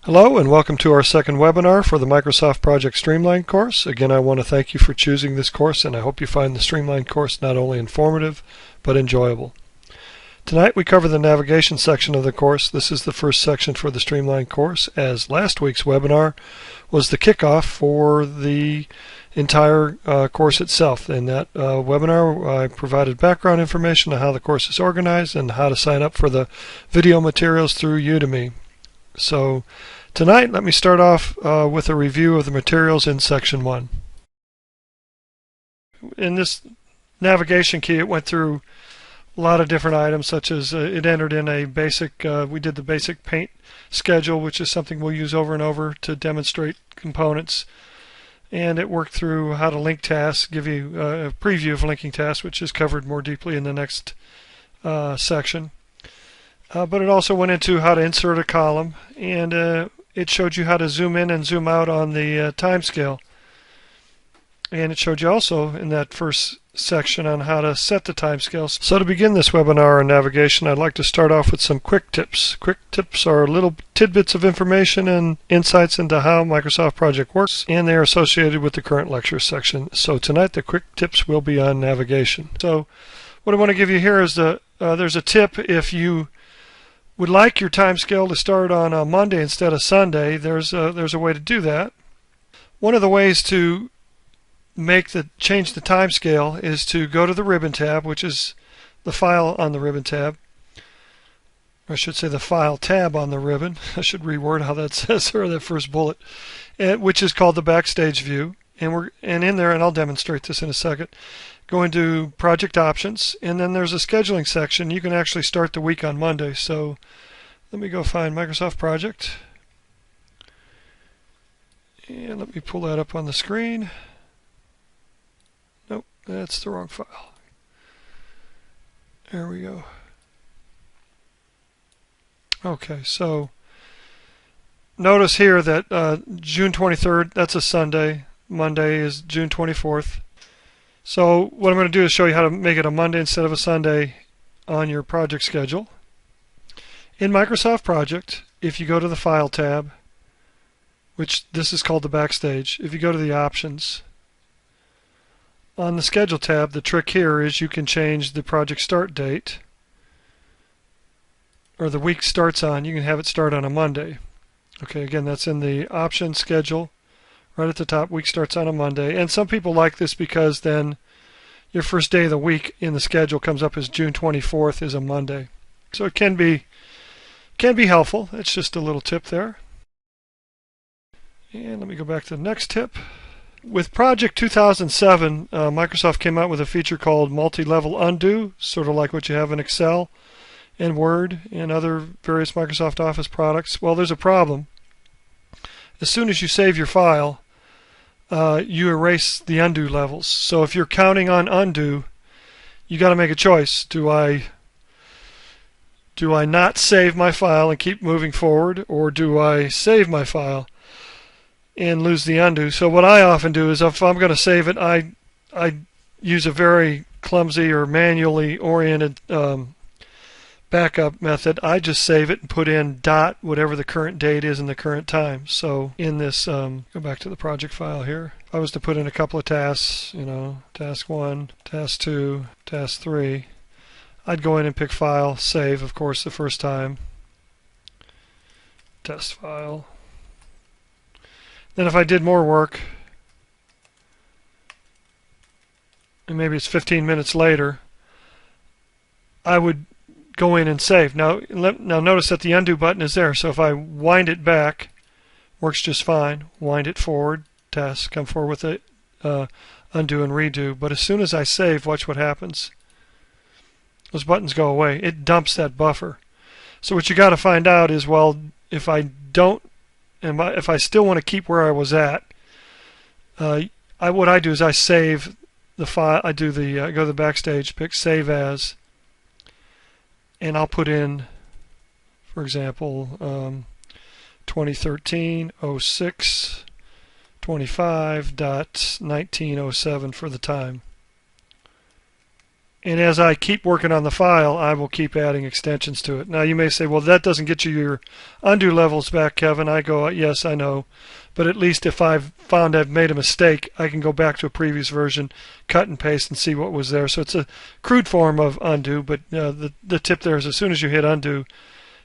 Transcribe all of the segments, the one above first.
Hello and welcome to our second webinar for the Microsoft Project Streamlined course. Again, I want to thank you for choosing this course, and I hope you find the Streamlined course not only informative but enjoyable. Tonight we cover the navigation section of the course. This is the first section for the Streamlined course, as last week's webinar was the kickoff for the entire course itself. In that webinar I provided background information on how the course is organized and how to sign up for the video materials through Udemy. So tonight, let me start off with a review of the materials in Section 1. In this navigation key, it went through a lot of different items, such as it entered in a basic, we did the basic paint schedule, which is something we'll use over and over to demonstrate components. And it worked through how to link tasks, give you a preview of linking tasks, which is covered more deeply in the next section. But it also went into how to insert a column, and it showed you how to zoom in and zoom out on the timescale. And it showed you also in that first section on how to set the timescale. So to begin this webinar on navigation, I'd like to start off with some quick tips. Quick tips are little tidbits of information and insights into how Microsoft Project works, and they are associated with the current lecture section. So tonight the quick tips will be on navigation. So what I want to give you here is there's a tip. If you would like your time scale to start on a Monday instead of Sunday, there's a way to do that. One of the ways to change the time scale is to go to the ribbon tab, which is the file on the ribbon tab. Or I should say the file tab on the ribbon. I should reword how that says, or that first bullet, which is called the backstage view. And in there, and I'll demonstrate this in a second, go into project options, and then there's a scheduling section. You can actually start the week on Monday. So let me go find Microsoft Project, and let me pull that up on the screen. Nope, that's the wrong file. There we go. Okay, so notice here that June 23rd, that's a Sunday. Monday is June 24th. So what I'm going to do is show you how to make it a Monday instead of a Sunday on your project schedule. In Microsoft Project, if you go to the File tab, which this is called the Backstage, if you go to the Options, on the Schedule tab, the trick here is you can change the project start date, or the week starts on, you can have it start on a Monday. Okay, again, that's in the Options Schedule. Right at the top, week starts on a Monday. And some people like this because then your first day of the week in the schedule comes up as June 24th is a Monday. So it can be helpful. It's just a little tip there. And let me go back to the next tip. With Project 2007, Microsoft came out with a feature called multi-level undo, sort of like what you have in Excel and Word and other various Microsoft Office products. Well, there's a problem. As soon as you save your file, you erase the undo levels. So if you're counting on undo, you got to make a choice. Do I not save my file and keep moving forward, or do I save my file and lose the undo? So what I often do is, if I'm going to save it, I use a very clumsy or manually oriented backup method. I just save it and put in dot whatever the current date is and the current time. So in this, go back to the project file here. If I was to put in a couple of tasks, task 1, task 2, task 3, I'd go in and pick file, save, of course, the first time, test file. Then if I did more work, and maybe it's 15 minutes later, I would go in and save. Now notice that the undo button is there. So if I wind it back, works just fine. Wind it forward, test, come forward with it, undo and redo. But as soon as I save, watch what happens. Those buttons go away. It dumps that buffer. So what you got to find out is, well, if I still want to keep where I was at, what I do is I save the file. I do go to the Backstage, pick Save As, and I'll put in, for example, 2013 06 25.1907 for the time. And as I keep working on the file, I will keep adding extensions to it. Now you may say, well, that doesn't get you your undo levels back, Kevin. I go, yes, I know. But at least if I've found I've made a mistake, I can go back to a previous version, cut and paste, and see what was there. So it's a crude form of undo, but the tip there is as soon as you hit undo,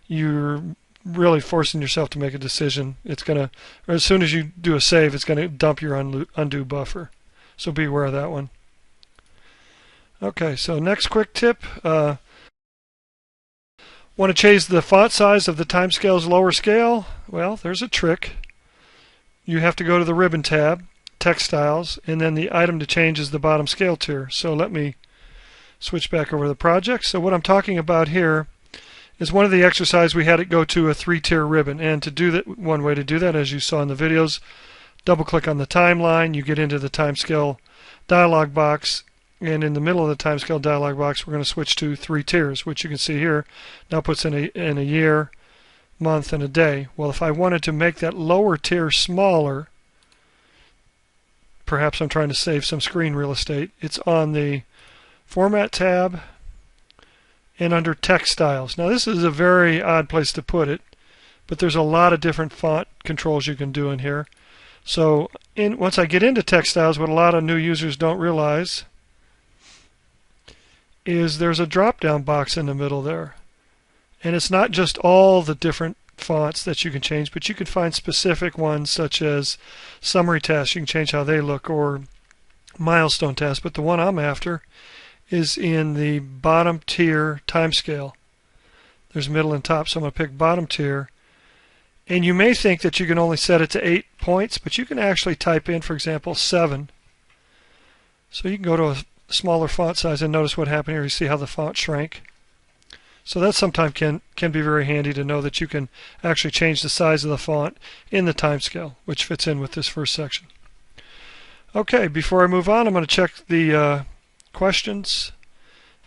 you're really forcing yourself to make a decision. It's going to, or as soon as you do a save, it's going to dump your undo buffer. So be aware of that one. Okay, so next quick tip. Want to change the font size of the timescale's lower scale? Well, there's a trick. You have to go to the ribbon tab, text styles, and then the item to change is the bottom scale tier. So let me switch back over to the project. So what I'm talking about here is one of the exercises we had it go to a 3-tier ribbon. And to do that, one way to do that, as you saw in the videos, double click on the timeline, you get into the timescale dialog box, and in the middle of the timescale dialog box we're going to switch to 3 tiers, which you can see here now puts in a year, month, and a day. Well, if I wanted to make that lower tier smaller, perhaps I'm trying to save some screen real estate, it's on the Format tab and under Text Styles. Now this is a very odd place to put it, but there's a lot of different font controls you can do in here. So once I get into Text Styles, what a lot of new users don't realize is there's a drop-down box in the middle there. And it's not just all the different fonts that you can change, but you can find specific ones such as summary tasks. You can change how they look, or milestone tasks. But the one I'm after is in the bottom tier timescale. There's middle and top, so I'm going to pick bottom tier. And you may think that you can only set it to 8 points, but you can actually type in, for example, 7. So you can go to a smaller font size and notice what happened here. You see how the font shrank. So that sometimes can be very handy to know that you can actually change the size of the font in the timescale, which fits in with this first section. Okay, before I move on, I'm going to check the questions.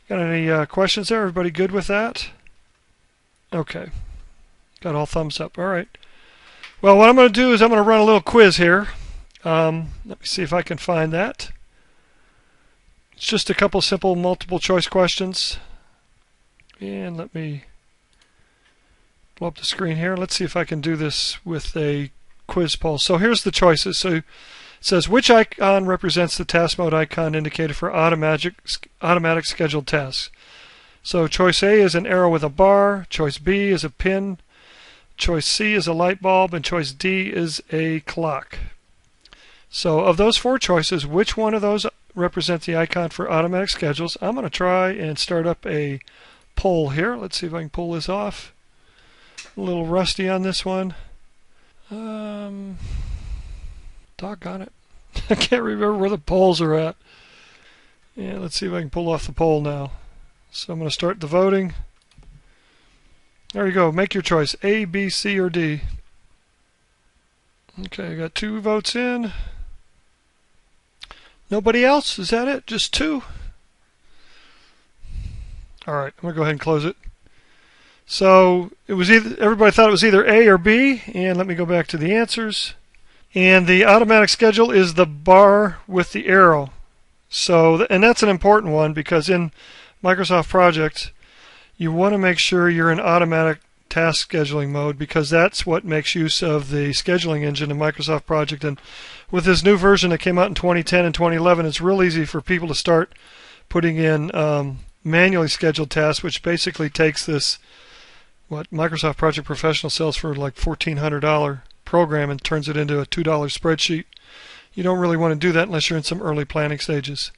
Got any questions there? Everybody good with that? Okay. Got all thumbs up. All right. Well, what I'm going to do is I'm going to run a little quiz here. Let me see if I can find that. It's just a couple simple multiple choice questions. And let me blow up the screen here. Let's see if I can do this with a quiz poll. So here's the choices. So it says, which icon represents the task mode icon indicator for automatic scheduled tasks? So choice A is an arrow with a bar, choice B is a pin, choice C is a light bulb, and choice D is a clock. So of those 4 choices, which one of those represents the icon for automatic schedules? I'm going to try and start up a poll here. Let's see if I can pull this off. A little rusty on this one. Doggone it. I can't remember where the polls are at. Yeah, let's see if I can pull off the poll now. So I'm going to start the voting. There you go. Make your choice. A, B, C, or D. Okay, I got 2 votes in. Nobody else? Is that it? Just 2? All right, I'm going to go ahead and close it. So it was everybody thought it was either A or B, and let me go back to the answers. And the automatic schedule is the bar with the arrow. So, and that's an important one because in Microsoft Project, you want to make sure you're in automatic task scheduling mode because that's what makes use of the scheduling engine in Microsoft Project. And with this new version that came out in 2010 and 2011, it's real easy for people to start putting in manually scheduled tasks, which basically takes this, what Microsoft Project Professional sells for like $1,400 program and turns it into a $2 spreadsheet. You don't really want to do that unless you're in some early planning stages.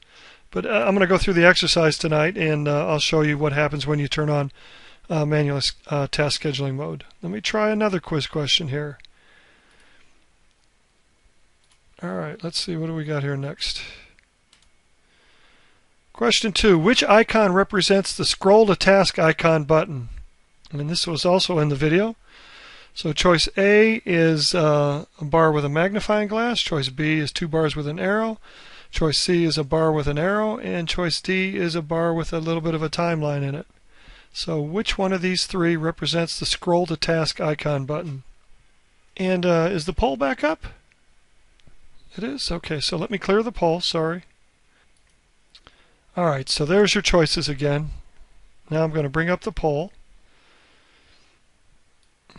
But I'm going to go through the exercise tonight, and I'll show you what happens when you turn on manual task scheduling mode. Let me try another quiz question here. All right, let's see, what do we got here next? Question 2, which icon represents the scroll to task icon button? And this was also in the video. So choice A is a bar with a magnifying glass, choice B is 2 bars with an arrow, choice C is a bar with an arrow, and choice D is a bar with a little bit of a timeline in it. So which one of these 3 represents the scroll to task icon button? And is the poll back up? It is? Okay, so let me clear the poll, sorry. Alright, so there's your choices again. Now I'm going to bring up the poll.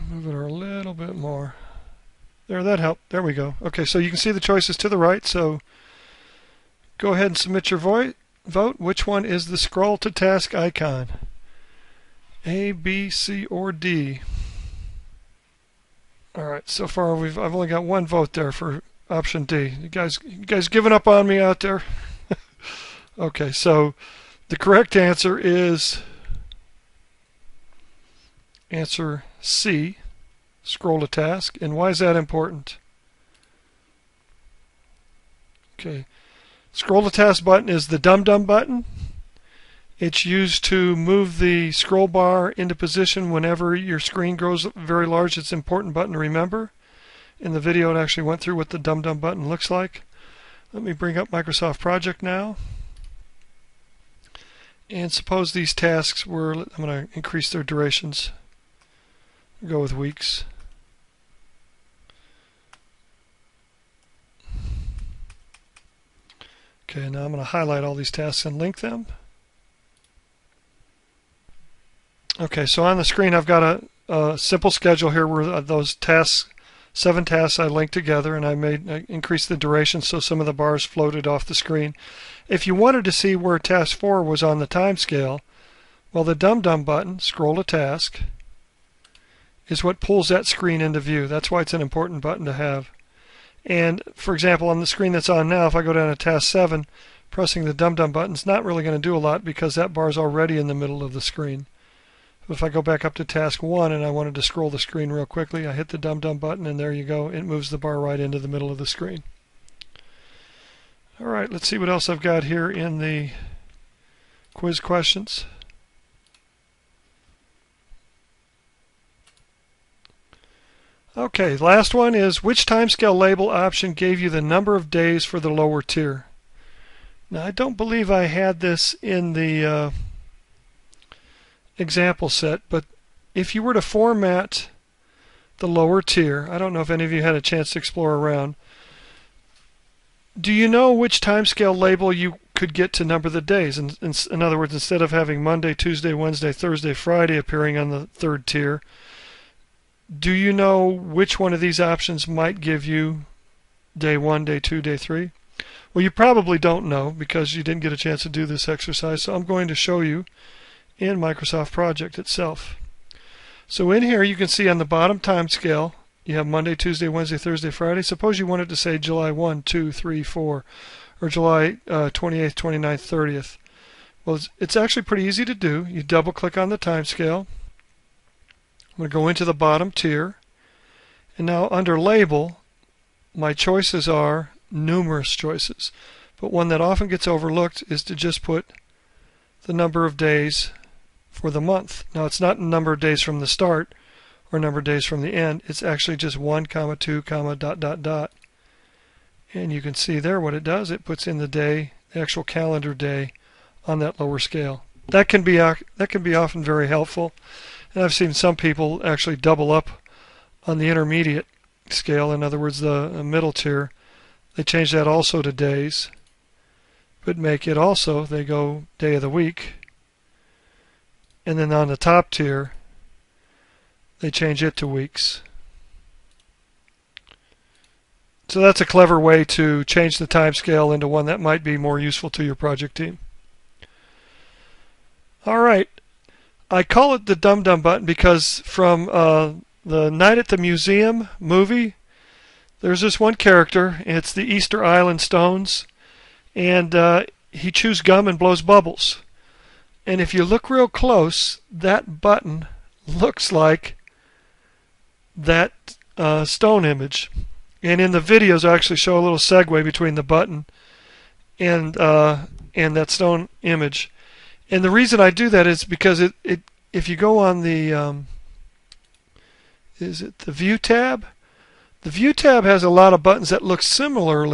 Move it a little bit more. There, that helped. There we go. Okay, so you can see the choices to the right, so go ahead and submit your vote. Which one is the scroll to task icon? A, B, C, or D? Alright, so far I've only got one vote there for option D. You guys giving up on me out there? Okay, so the correct answer is answer C, scroll to task. And why is that important? Okay, scroll to task button is the dum-dum button. It's used to move the scroll bar into position whenever your screen grows very large. It's an important button to remember. In the video, it actually went through what the dum-dum button looks like. Let me bring up Microsoft Project now. And suppose these tasks were, I'm going to increase their durations. Go with weeks. Okay, now I'm going to highlight all these tasks and link them. Okay, so on the screen I've got a simple schedule here where those tasks, 7 tasks I linked together, and I increased the duration so some of the bars floated off the screen. If you wanted to see where task 4 was on the time scale, well, the dum-dum button, scroll to task, is what pulls that screen into view. That's why it's an important button to have. And for example, on the screen that's on now, if I go down to task 7, pressing the dum-dum button is not really going to do a lot because that bar is already in the middle of the screen. But if I go back up to task 1 and I wanted to scroll the screen real quickly, I hit the dum-dum button and there you go. It moves the bar right into the middle of the screen. Alright, let's see what else I've got here in the quiz questions. Okay, last one is which timescale label option gave you the number of days for the lower tier? Now, I don't believe I had this in the example set, but if you were to format the lower tier, I don't know if any of you had a chance to explore around, do you know which timescale label you could get to number the days? In other words, instead of having Monday, Tuesday, Wednesday, Thursday, Friday appearing on the third tier, do you know which one of these options might give you day 1, day 2, day 3? Well, you probably don't know because you didn't get a chance to do this exercise, so I'm going to show you in Microsoft Project itself. So in here you can see on the bottom time scale you have Monday, Tuesday, Wednesday, Thursday, Friday. Suppose you wanted to say July 1, 2, 3, 4 or July 28th, 29th, 30th. Well, it's actually pretty easy to do. You double click on the time scale. I'm going to go into the bottom tier, and now under label my choices are numerous choices, but one that often gets overlooked is to just put the number of days for the month. Now it's not a number of days from the start or number of days from the end, it's actually just 1, 2, dot, dot, dot. And you can see there what it does. It puts in the day, the actual calendar day on that lower scale. That can be often very helpful. And I've seen some people actually double up on the intermediate scale, in other words the middle tier. They change that also to days, but make it also, they go day of the week. And then on the top tier, they change it to weeks. So that's a clever way to change the time scale into one that might be more useful to your project team. All right. I call it the dum-dum button because from the Night at the Museum movie, there's this one character, it's the Easter Island Stones, and he chews gum and blows bubbles. And if you look real close, that button looks like that stone image. And in the videos, I actually show a little segue between the button and that stone image. And the reason I do that is because if you go on the is it the View tab? The View tab has a lot of buttons that look similar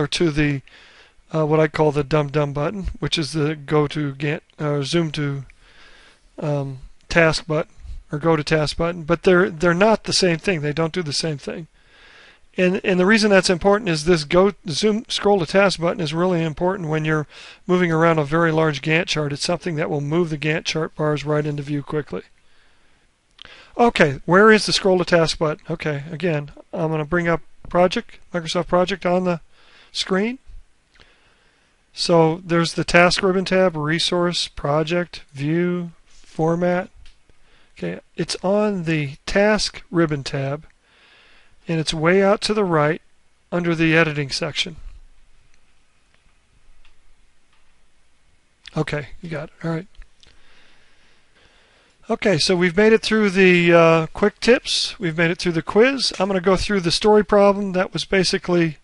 to the what I call the dum-dum button, which is the go to zoom to task button or go to task button. But they're not the same thing. They don't do the same thing. And the reason that's important is this zoom scroll to task button is really important when you're moving around a very large Gantt chart. It's something that will move the Gantt chart bars right into view quickly. Okay, where is the scroll to task button? Okay, again, I'm going to bring up Microsoft Project on the screen. So there's the task ribbon tab, resource, project, view, format. Okay, it's on the task ribbon tab, and it's way out to the right under the editing section. Okay, you got it. All right. Okay, so we've made it through the quick tips. We've made it through the quiz. I'm going to go through the story problem that was basically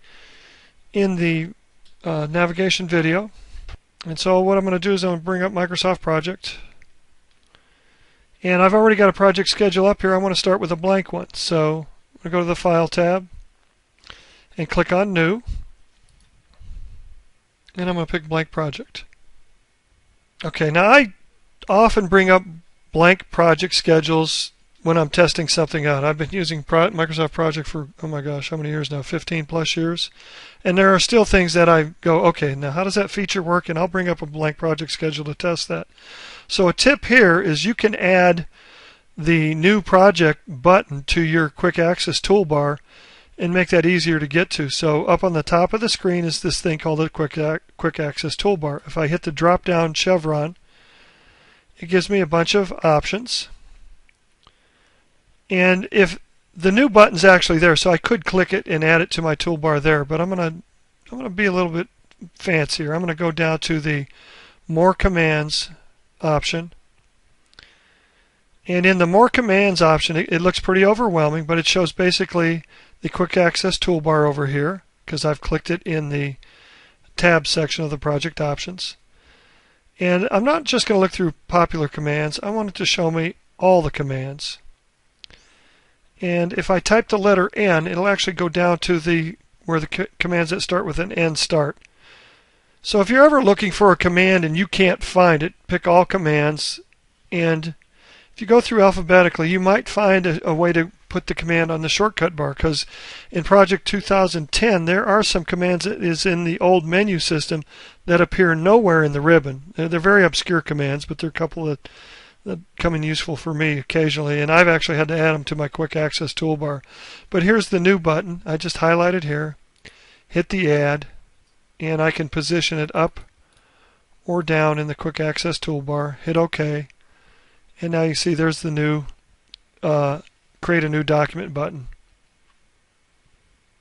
in the navigation video. And so what I'm going to do is I'm going to bring up Microsoft Project. And I've already got a project schedule up here. I want to start with a blank one. So I'm going to go to the File tab and click on New. And I'm going to pick Blank Project. Okay, now I often bring up blank project schedules when I'm testing something out. I've been using Microsoft Project for, oh my gosh, how many years now? 15 plus years. And there are still things that I go, okay, now how does that feature work? And I'll bring up a blank project schedule to test that. So a tip here is you can add the new project button to your quick access toolbar and make that easier to get to. So up on the top of the screen is this thing called a quick access toolbar. If I hit the drop down chevron, it gives me a bunch of options. And if the new button's actually there, so I could click it and add it to my toolbar there, but I'm gonna be a little bit fancier. I'm gonna go down to the More Commands option. And in the More Commands option, it looks pretty overwhelming, but it shows basically the quick access toolbar over here because I've clicked it in the tab section of the project options. And I'm not just going to look through popular commands. I want it to show me all the commands. And if I type the letter N, it'll actually go down to where the commands that start with an N start. So if you're ever looking for a command and you can't find it, pick All Commands. And if you go through alphabetically, you might find a way to put the command on the shortcut bar, because in Project 2010 there are some commands that is in the old menu system that appear nowhere in the ribbon. They're very obscure commands, but they're a couple that come in useful for me occasionally, and I've actually had to add them to my quick access toolbar. But here's the new button. I just highlight it here, hit the add, and I can position it up or down in the quick access toolbar, hit OK, and now you see there's the new Create a New Document button.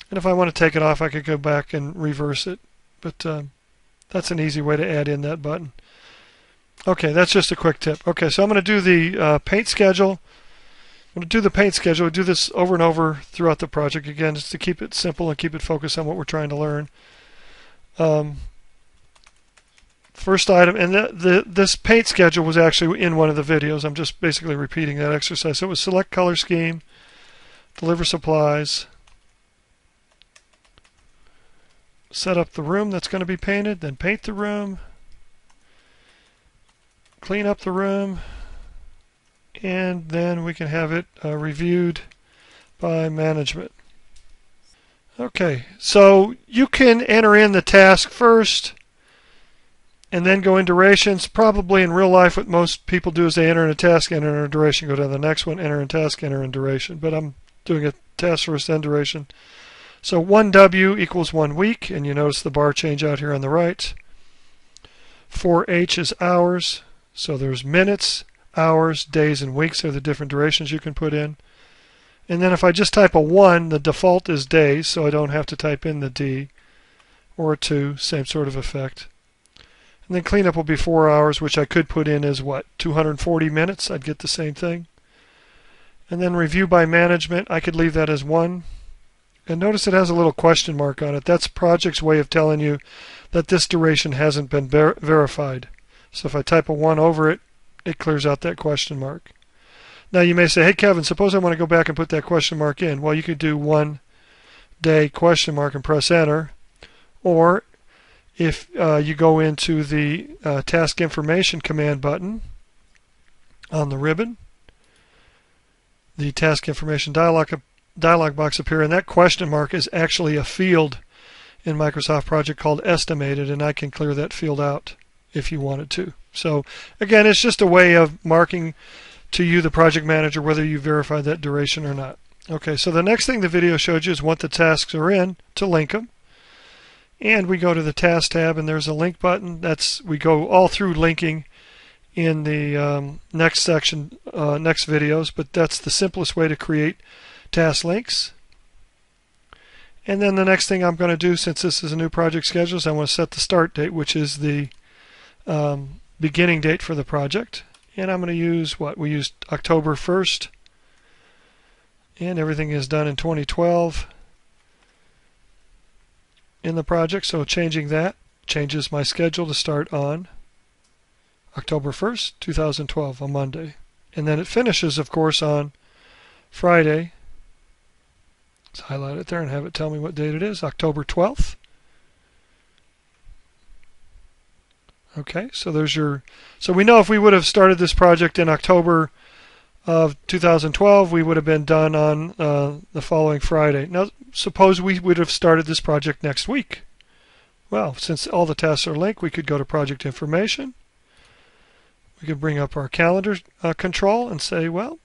And if I want to take it off, I could go back and reverse it. But that's an easy way to add in that button. Okay, that's just a quick tip. Okay, so I'm going to do the paint schedule. I'm going to do the paint schedule. We do this over and over throughout the project, again, just to keep it simple and keep it focused on what we're trying to learn. First item, and this paint schedule was actually in one of the videos. I'm just basically repeating that exercise. So it was select color scheme, deliver supplies, set up the room that's going to be painted, then paint the room, clean up the room, and then we can have it reviewed by management. Okay, so you can enter in the task first and then go in durations. Probably in real life what most people do is they enter in a task, enter in a duration, go to the next one, enter in task, enter in duration. But I'm doing a task first, then duration. So 1W equals 1 week, and you notice the bar change out here on the right. 4H is hours, so there's minutes, hours, days, and weeks are the different durations you can put in. And then if I just type a 1, the default is days, so I don't have to type in the D, or a 2, same sort of effect. And then cleanup will be 4 hours, which I could put in as what, 240 minutes? I'd get the same thing. And then review by management, I could leave that as 1. And notice it has a little question mark on it. That's project's way of telling you that this duration hasn't been verified. So if I type a 1 over it, it clears out that question mark. Now you may say, hey Kevin, suppose I want to go back and put that question mark in. Well, you could do 1 day question mark and press enter. Or if you go into the task information command button on the ribbon, the task information dialog dialog box appear, and that question mark is actually a field in Microsoft Project called estimated, and I can clear that field out if you wanted to. So again, it's just a way of marking to you, the project manager, whether you verify that duration or not. Okay, so the next thing the video showed you is what the tasks are in, to link them. And we go to the task tab, and there's a link button. We go all through linking in the next section, next videos, but that's the simplest way to create task links. And then the next thing I'm going to do, since this is a new project schedule, is I want to set the start date, which is the beginning date for the project. And I'm going to use what? We used October 1st. And everything is done in 2012 in the project. So changing that changes my schedule to start on October 1st, 2012, on Monday. And then it finishes, of course, on Friday. Let's highlight it there and have it tell me what date it is, October 12th. Okay, so there's your, so we know if we would have started this project in October of 2012, we would have been done on the following Friday. Now, suppose we would have started this project next week. Well, since all the tasks are linked, we could go to Project Information. We could bring up our calendar control and say, well,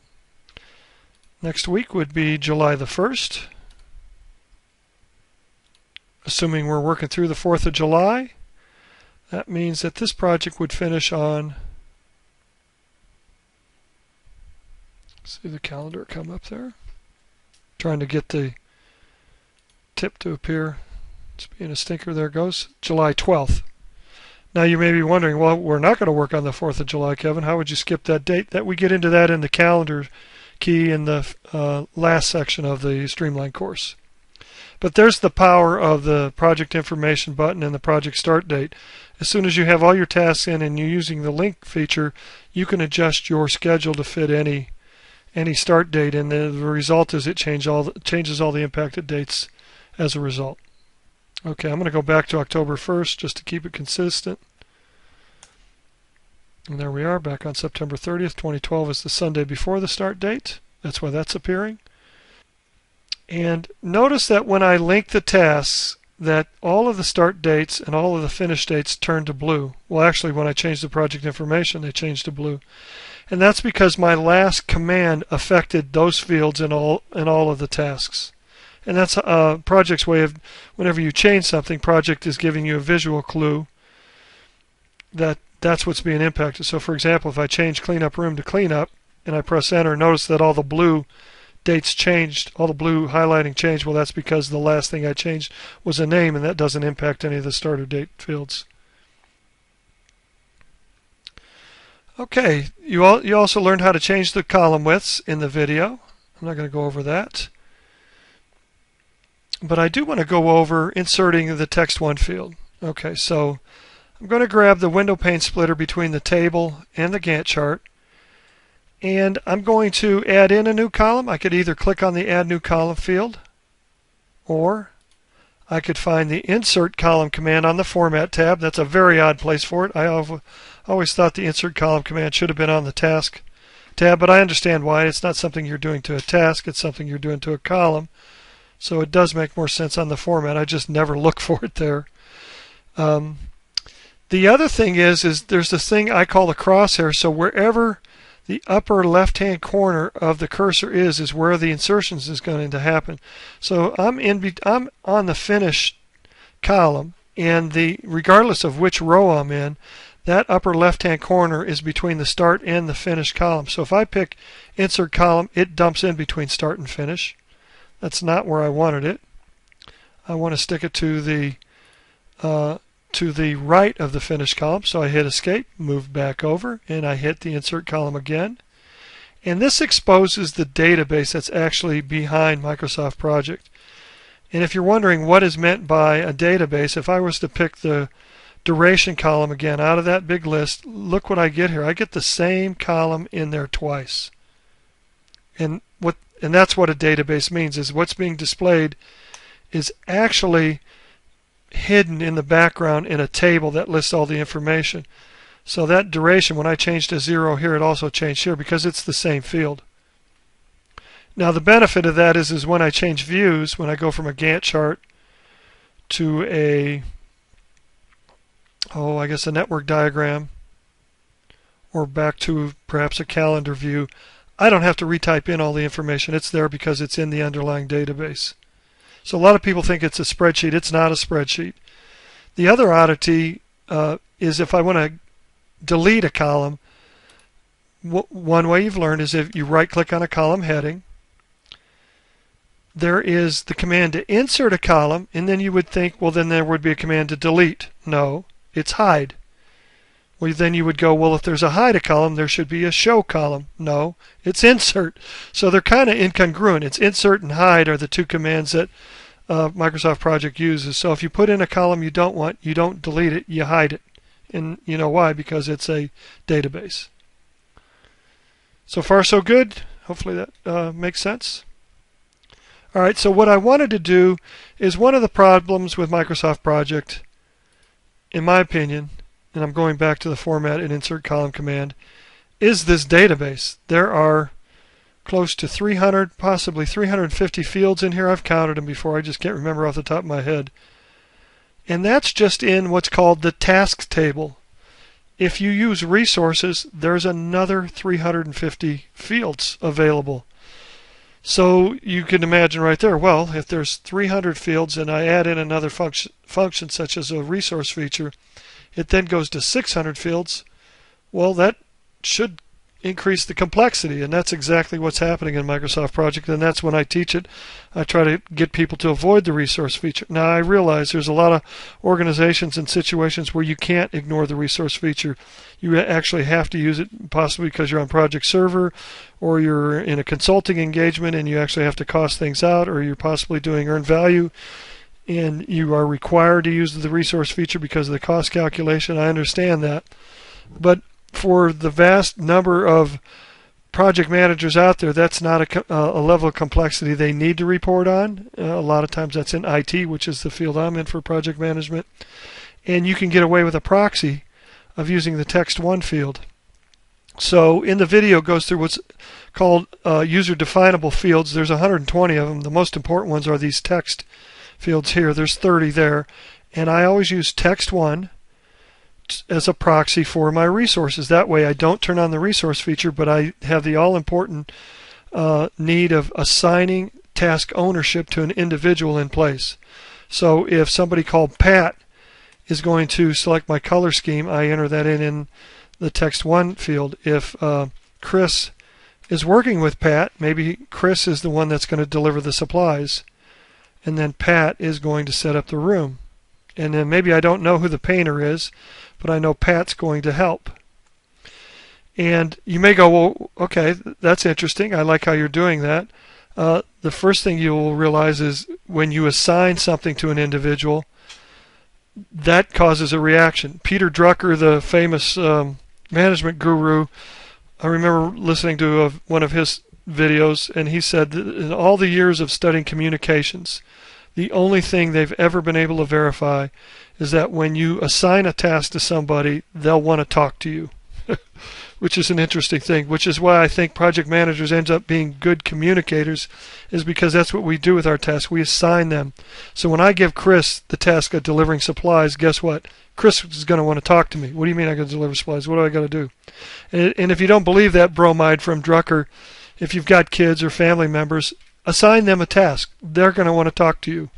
next week would be July the 1st. Assuming we're working through the 4th of July, that means that this project would finish on, see the calendar come up there. Trying to get the tip to appear. It's being a stinker. There it goes. July 12th. Now you may be wondering, well, we're not going to work on the 4th of July, Kevin. How would you skip that date? That we get into that in the calendar key in the last section of the Streamlined course. But there's the power of the project information button and the project start date. As soon as you have all your tasks in and you're using the link feature, you can adjust your schedule to fit any start date, and the result is it changes all the impacted dates as a result. Okay, I'm going to go back to October 1st just to keep it consistent. And there we are, back on September 30th. 2012 is the Sunday before the start date. That's why that's appearing. And notice that when I link the tasks, that all of the start dates and all of the finish dates turn to blue. Well, actually, when I change the project information, they change to blue. And that's because my last command affected those fields in all of the tasks. And that's Project's way of, whenever you change something, Project is giving you a visual clue that that's what's being impacted. So for example, if I change cleanup room to cleanup and I press enter, notice that all the blue dates changed, all the blue highlighting changed. Well, that's because the last thing I changed was a name, and that doesn't impact any of the starter date fields. Okay, you also learned how to change the column widths in the video. I'm not going to go over that. But I do want to go over inserting the text 1 field. Okay, so I'm going to grab the window pane splitter between the table and the Gantt chart, and I'm going to add in a new column. I could either click on the Add New Column field, or I could find the Insert Column command on the Format tab. That's a very odd place for it. I always thought the Insert Column command should have been on the Task tab, but I understand why. It's not something you're doing to a task, it's something you're doing to a column. So it does make more sense on the format. I just never look for it there. The other thing is there's this thing I call the crosshair. So wherever the upper left-hand corner of the cursor is where the insertions is going to happen. So I'm on the finish column, and regardless of which row I'm in, that upper left-hand corner is between the start and the finish column. So if I pick Insert Column, it dumps in between start and finish. That's not where I wanted it. I want to stick it to the right of the finish column. So I hit Escape, move back over, and I hit the Insert Column again. And this exposes the database that's actually behind Microsoft Project. And if you're wondering what is meant by a database, if I was to pick the duration column again out of that big list, look what I get here. I get the same column in there twice. And that's what a database means, is what's being displayed is actually hidden in the background in a table that lists all the information. So that duration, when I changed to 0 here, it also changed here because it's the same field. Now the benefit of that is when I change views, when I go from a Gantt chart to a, I guess a network diagram, or back to perhaps a calendar view, I don't have to retype in all the information. It's there because it's in the underlying database. So a lot of people think it's a spreadsheet. It's not a spreadsheet. The other oddity is if I want to delete a column, one way you've learned is if you right-click on a column heading, there is the command to insert a column, and then you would think, well, then there would be a command to delete. No, it's hide. Well, then you would go, well, if there's a hide a column, there should be a show column. No, it's insert. So they're kind of incongruent. It's insert and hide are the two commands that Microsoft Project uses. So if you put in a column you don't want, you don't delete it, you hide it. And you know why? Because it's a database. So far, so good. Hopefully that makes sense. All right, so what I wanted to do is one of the problems with Microsoft Project, in my opinion, and I'm going back to the format and insert column command, is this database. There are close to 300, possibly 350 fields in here. I've counted them before. I just can't remember off the top of my head. And that's just in what's called the tasks table. If you use resources, there's another 350 fields available. So you can imagine right there, well, if there's 300 fields and I add in another function such as a resource feature, it then goes to 600 fields. Well, that should increase the complexity, and that's exactly what's happening in Microsoft Project, and that's when I teach it. I try to get people to avoid the resource feature. Now, I realize there's a lot of organizations and situations where you can't ignore the resource feature. You actually have to use it, possibly because you're on Project Server, or you're in a consulting engagement and you actually have to cost things out, or you're possibly doing earned value and you are required to use the resource feature because of the cost calculation. I understand that. But for the vast number of project managers out there, that's not a level of complexity they need to report on. A lot of times that's in IT, which is the field I'm in for project management. And you can get away with a proxy of using the text1 field. So in the video it goes through what's called user-definable fields. There's 120 of them. The most important ones are these text fields here. There's 30 there. And I always use text1 as a proxy for my resources. That way I don't turn on the resource feature, but I have the all-important need of assigning task ownership to an individual in place. So if somebody called Pat is going to select my color scheme, I enter that in the text1 field. If Chris is working with Pat, maybe Chris is the one that's going to deliver the supplies, and then Pat is going to set up the room. And then maybe I don't know who the painter is, but I know Pat's going to help. And you may go, well, okay, that's interesting. I like how you're doing that. The first thing you'll realize is when you assign something to an individual, that causes a reaction. Peter Drucker, the famous management guru, I remember listening to one of his videos, and he said that in all the years of studying communications, the only thing they've ever been able to verify is that when you assign a task to somebody, they'll want to talk to you, which is an interesting thing, which is why I think project managers end up being good communicators, is because that's what we do with our tasks. We assign them. So when I give Chris the task of delivering supplies, guess what? Chris is going to want to talk to me. What do you mean I got to deliver supplies? What do I got to do? And if you don't believe that bromide from Drucker, if you've got kids or family members, assign them a task. They're going to want to talk to you.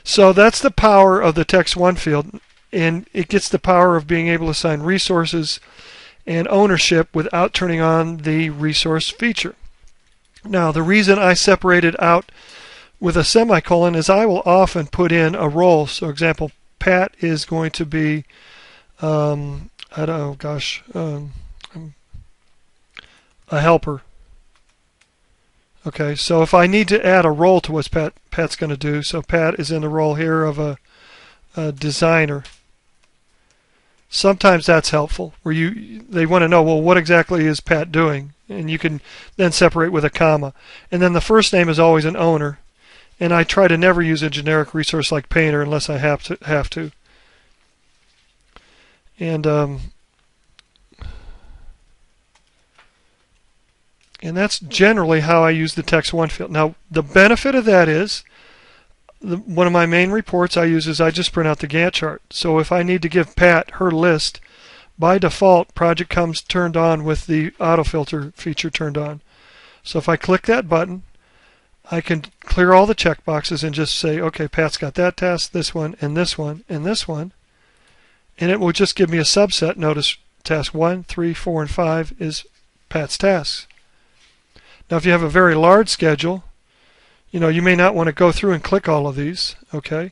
So that's the power of the text1 field, and it gets the power of being able to assign resources and ownership without turning on the resource feature. Now, the reason I separate it out with a semicolon is I will often put in a role. So, example, Pat is going to be, a helper. Okay, so if I need to add a role to what Pat's going to do, so Pat is in the role here of a designer. Sometimes that's helpful, where they want to know, well, what exactly is Pat doing? And you can then separate with a comma. And then the first name is always an owner. And I try to never use a generic resource like painter unless I have to. And And that's generally how I use the text1 field. Now, the benefit of that is, one of my main reports I use is I just print out the Gantt chart. So if I need to give Pat her list, by default, project comes turned on with the autofilter feature turned on. So if I click that button, I can clear all the checkboxes and just say, okay, Pat's got that task, this one, and this one, and this one. And it will just give me a subset. Notice task 1, 3, 4, and 5 is Pat's tasks. Now if you have a very large schedule, you may not want to go through and click all of these, okay?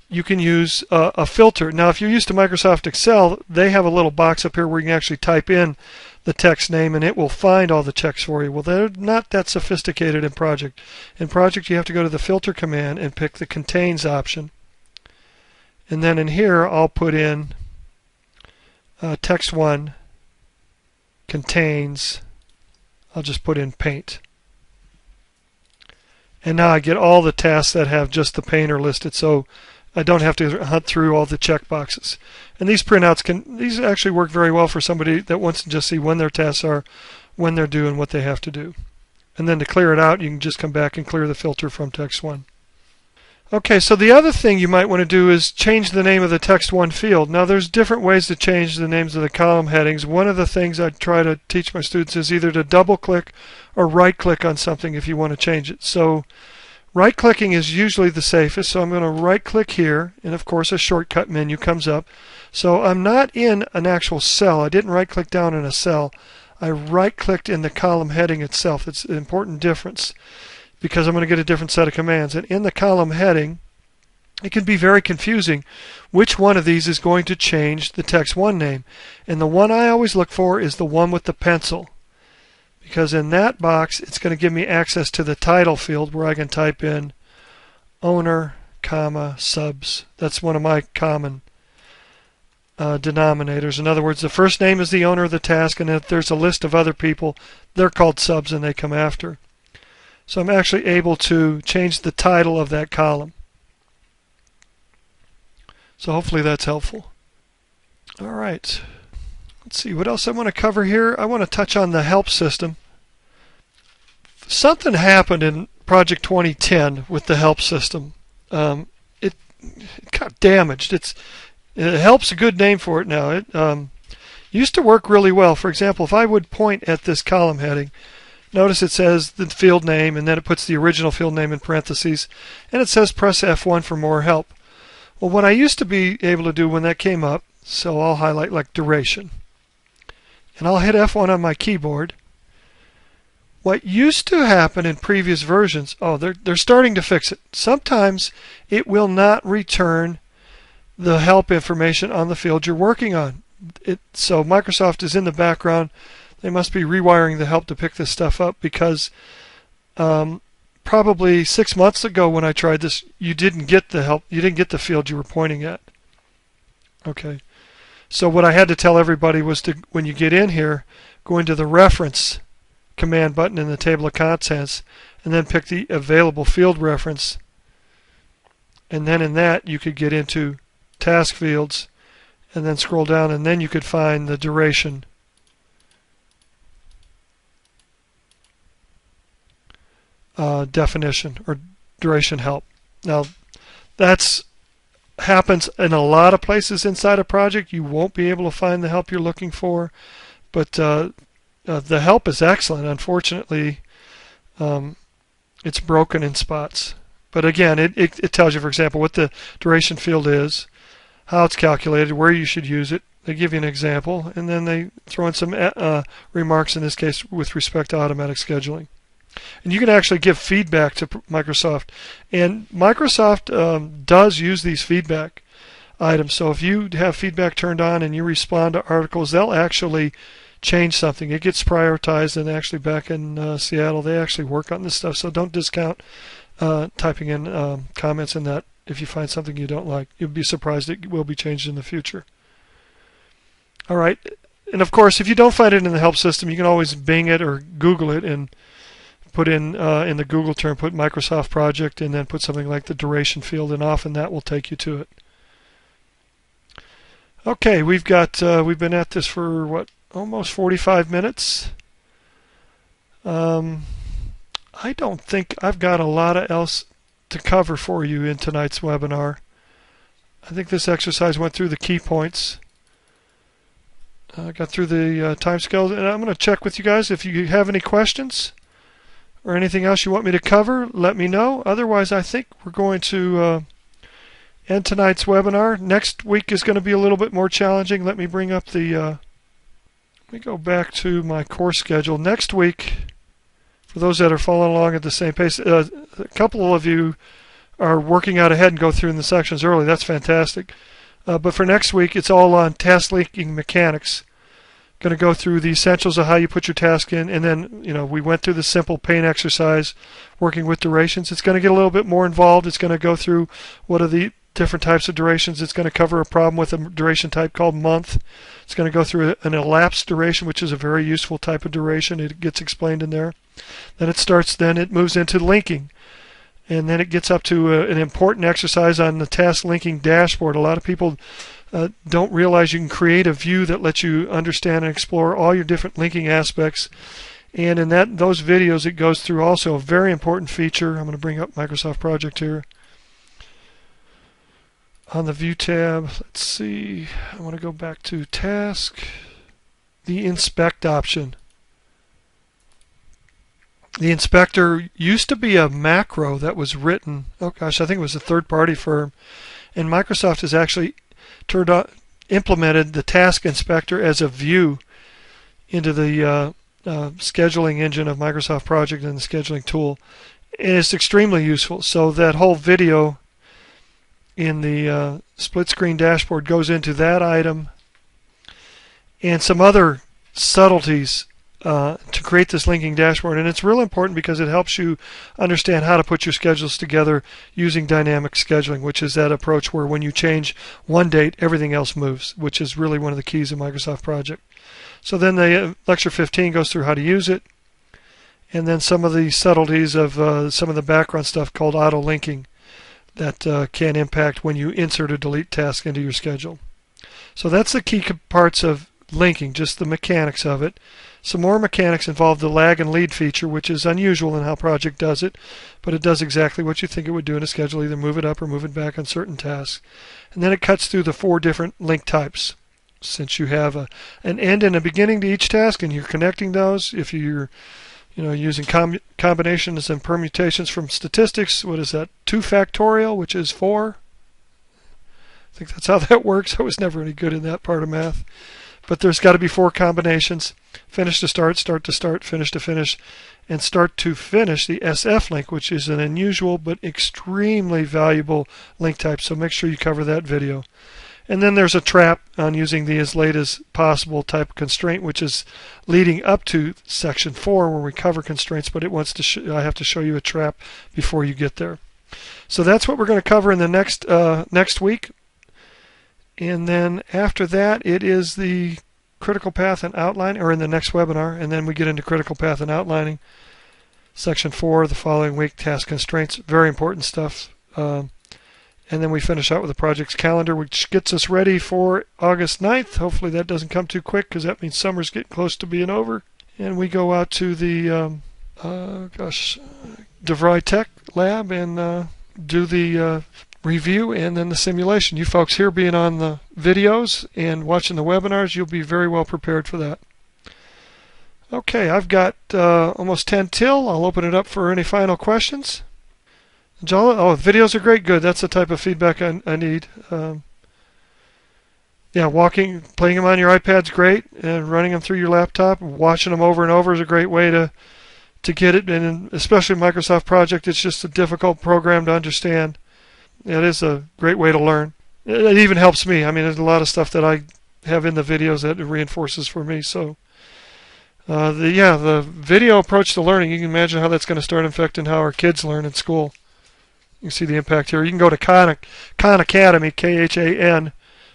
You can use a filter. Now if you're used to Microsoft Excel, they have a little box up here where you can actually type in the text name and it will find all the checks for you. Well, they're not that sophisticated in Project. In Project, you have to go to the filter command and pick the contains option. And then in here, I'll put in text1 contains, I'll just put in paint. And now I get all the tasks that have just the painter listed, so I don't have to hunt through all the checkboxes. And these printouts these actually work very well for somebody that wants to just see when their tasks are, when they're due, and what they have to do. And then to clear it out, you can just come back and clear the filter from text1. Okay, so the other thing you might want to do is change the name of the text1 field. Now there's different ways to change the names of the column headings. One of the things I try to teach my students is either to double click or right click on something if you want to change it. So right clicking is usually the safest, so I'm going to right click here, and of course a shortcut menu comes up. So I'm not in an actual cell. I didn't right click down in a cell. I right clicked in the column heading itself. It's an important difference, because I'm going to get a different set of commands. And in the column heading, it can be very confusing which one of these is going to change the text1 name. And the one I always look for is the one with the pencil, because in that box it's going to give me access to the title field where I can type in owner, comma, subs. That's one of my common denominators. In other words, the first name is the owner of the task, and if there's a list of other people, they're called subs and they come after. So I'm actually able to change the title of that column. So hopefully that's helpful. All right. Let's see what else I want to cover here. I want to touch on the help system. Something happened in Project 2010 with the help system. It got damaged. Help's a good name for it now. It used to work really well. For example, if I would point at this column heading, notice it says the field name, and then it puts the original field name in parentheses, and it says press F1 for more help. Well, what I used to be able to do when that came up, so I'll highlight like duration, and I'll hit F1 on my keyboard. What used to happen in previous versions, they're starting to fix it. Sometimes it will not return the help information on the field you're working on. So Microsoft is in the background. They must be rewiring the help to pick this stuff up, because probably 6 months ago when I tried this, you didn't get the help. You didn't get the field you were pointing at. Okay. So what I had to tell everybody was to, when you get in here, go into the reference command button in the table of contents, and then pick the available field reference. And then in that you could get into task fields, and then scroll down, and then you could find the duration definition or duration help. Now that's happens in a lot of places inside a project. You won't be able to find the help you're looking for, but the help is excellent. Unfortunately, it's broken in spots. But again, it tells you, for example, what the duration field is, how it's calculated, where you should use it. They give you an example, and then they throw in some remarks, in this case with respect to automatic scheduling. And you can actually give feedback to Microsoft. And Microsoft does use these feedback items. So if you have feedback turned on and you respond to articles, they'll actually change something. It gets prioritized, and actually back in Seattle, they actually work on this stuff. So don't discount typing in comments in that. If you find something you don't like, you'll be surprised it will be changed in the future. All right. And of course, if you don't find it in the help system, you can always Bing it or Google it and put in the Google term, put Microsoft Project, and then put something like the duration field, and often that will take you to it. Okay, we've been at this for what, almost 45 minutes. I don't think I've got a lot of else to cover for you in tonight's webinar. I think this exercise went through the key points. Got through the time scales, and I'm going to check with you guys. If you have any questions or anything else you want me to cover, let me know. Otherwise, I think we're going to end tonight's webinar. Next week is going to be a little bit more challenging. Let me bring up the let me go back to my course schedule. Next week, for those that are following along at the same pace, a couple of you are working out ahead and go through in the sections early. That's fantastic. But for next week, it's all on task linking mechanics. Going to go through the essentials of how you put your task in, and then we went through the simple paint exercise, working with durations. It's going to get a little bit more involved. It's going to go through what are the different types of durations. It's going to cover a problem with a duration type called month. It's going to go through an elapsed duration, which is a very useful type of duration. It gets explained in there. Then it moves into linking. And then it gets up to an important exercise on the task linking dashboard. A lot of people don't realize you can create a view that lets you understand and explore all your different linking aspects. And in those videos, it goes through also a very important feature. I'm going to bring up Microsoft Project here. On the View tab, let's see. I want to go back to Task, the Inspect option. The inspector used to be a macro that was written, oh gosh, I think it was a third-party firm, and Microsoft has actually implemented the task inspector as a view into the scheduling engine of Microsoft Project and the scheduling tool. And it's extremely useful. So that whole video in the split screen dashboard goes into that item and some other subtleties to create this linking dashboard. And it's real important because it helps you understand how to put your schedules together using dynamic scheduling, which is that approach where when you change one date, everything else moves, which is really one of the keys of Microsoft Project. So then the lecture 15 goes through how to use it, and then some of the subtleties of some of the background stuff called auto linking that can impact when you insert or delete tasks into your schedule. So that's the key parts of linking, just the mechanics of it. Some more mechanics involve the lag and lead feature, which is unusual in how Project does it, but it does exactly what you think it would do in a schedule, either move it up or move it back on certain tasks. And then it cuts through the 4 different link types. Since you have an end and a beginning to each task, and you're connecting those, if you're using combinations and permutations from statistics, what is that? 2 factorial, which is 4. I think that's how that works. I was never any good in that part of math. But there's got to be 4 combinations. Finish to start, start to start, finish to finish, and start to finish, the SF link, which is an unusual but extremely valuable link type. So make sure you cover that video. And then there's a trap on using the as late as possible type of constraint, which is leading up to section 4 where we cover constraints, but it wants to I have to show you a trap before you get there. So that's what we're going to cover in the next week. And then after that, it is the critical path and outline, or in the next webinar, and then we get into critical path and outlining. Section 4 the following week, task constraints, very important stuff. And then we finish out with the project's calendar, which gets us ready for August 9th. Hopefully that doesn't come too quick, because that means summer's getting close to being over. And we go out to the DeVry Tech Lab and do the review and then the simulation. You folks here being on the videos and watching the webinars, you'll be very well prepared for that. Okay, I've got almost 10 till. I'll open it up for any final questions. Oh, videos are great. Good. That's the type of feedback I need. Yeah, playing them on your iPad's great, and running them through your laptop, watching them over and over is a great way to get it. And especially Microsoft Project, it's just a difficult program to understand. It is a great way to learn. It even helps me. I mean, there's a lot of stuff that I have in the videos that it reinforces for me. So, the video approach to learning, you can imagine how that's going to start affecting how our kids learn in school. You can see the impact here. You can go to Khan Academy, Khan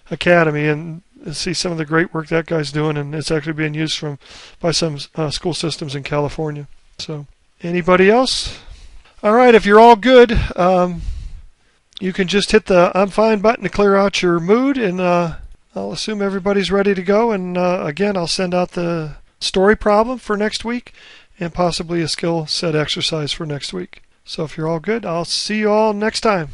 Academy, and see some of the great work that guy's doing, and it's actually being used by some school systems in California. So, anybody else? All right, if you're all good, you can just hit the I'm fine button to clear out your mood, and I'll assume everybody's ready to go. And again, I'll send out the story problem for next week, and possibly a skill set exercise for next week. So if you're all good, I'll see you all next time.